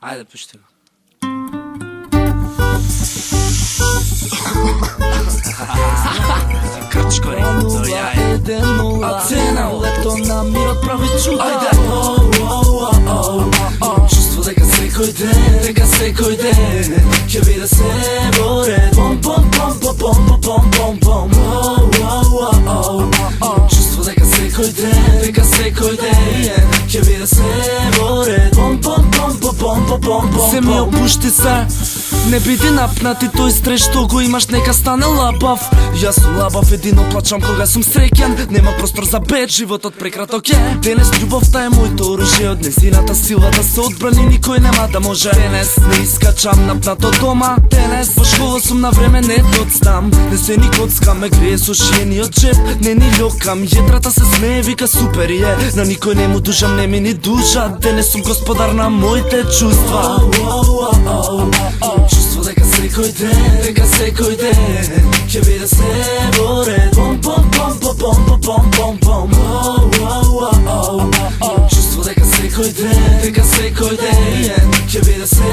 Айде, пушти го. Кръчко е, доя е. Атена, лето на мирот прави чуда. Айде! Чувство дека секој ден ќе биде се боред. Бом, бом, бом, бом, бом, бом, бом, бом. Чувство дека секој ден ќе биде се боред. Бом, бом, бом, бом, бом, бом, бом. Се ми опушти се, не биди напнати, тој стреш што го имаш нека стане лабав. Јас сум лабав, едино плачам кога сум среќен. Нема простор за бед, животот прекраток е. Денес љубовта е моето оружје, од незината сила да се одбрани никој нема да може. Денес не искачам напнато дома, денес во школа сум на време не доцнам. Не се ни коцкам, ме грее со шиениот джеб, не ни љокам. Јетрата се смее, вика супер е, на никој не му дужам, не ми ни дужа. Денес сум господар на моите чувства. Чувство дека секој ден ќе биде се боред. Бом, бом, бом, бом, бом, бом, бом, бом. Чувство дека секој ден ќе биде се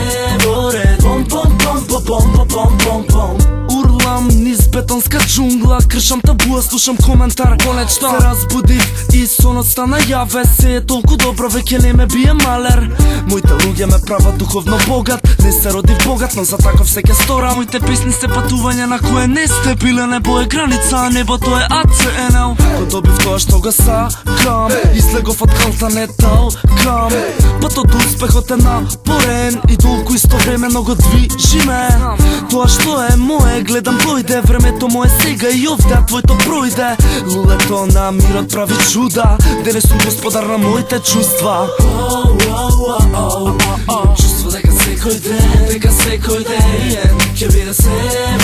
боред. Бом, бом, бом, бом, бом, бом, бом, бом. Урлам низ бетонска джунгла, кршам табуа, слушам коментар. Конечно се разбудив и сонот стана јаве. Се е толку добро, веќе не ме бие малер. Моите луѓе ме прават духовно богат. Не се родив богат, но за таков се ќе стора. Моите песни се патување на кое не сте биле. Небо е граница, а небото е АЦНЛ. Го добив тоа што го сакам, излегов од калта, не талкам. Патот до успехот е напорен и толку истовремено го движи ме. Тоа што е мое, гледам дојде, времето мое сега и овде, а твоето пројде. Лето на мирот прави чуда, денес сум господар на моите чувства. Чувство дека секој ден ќе биде се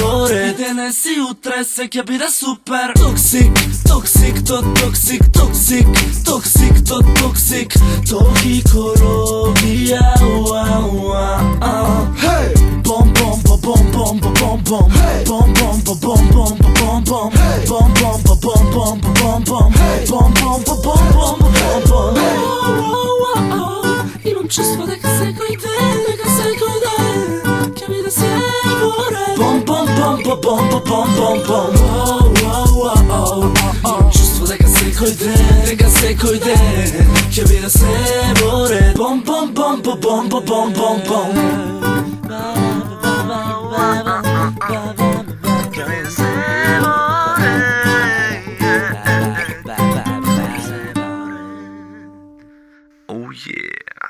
боред. Денес и утре се ќе биде супер. Токсик, токсик, то токсик, токсик, токсик, то токсик, тохикологија. Бом, бом, бом, бом, бом, бом, бом. Бом, бом, бом, бом, бом, бом, бом. Бом, бом, бом, бом, бом, бом, бом. Бом, бом, бом, бом, бом, бом. Имам чувство дека секој ден ќе биде се боред. Бом, бом, бом, бом, бом, бом, бом, бом. Чувство дека секој ден ќе биде се боред. Бом, бом, бом, бом, бом, бом, бом, бом. Oh yeah.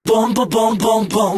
Bom, bom, bom, bom, bom.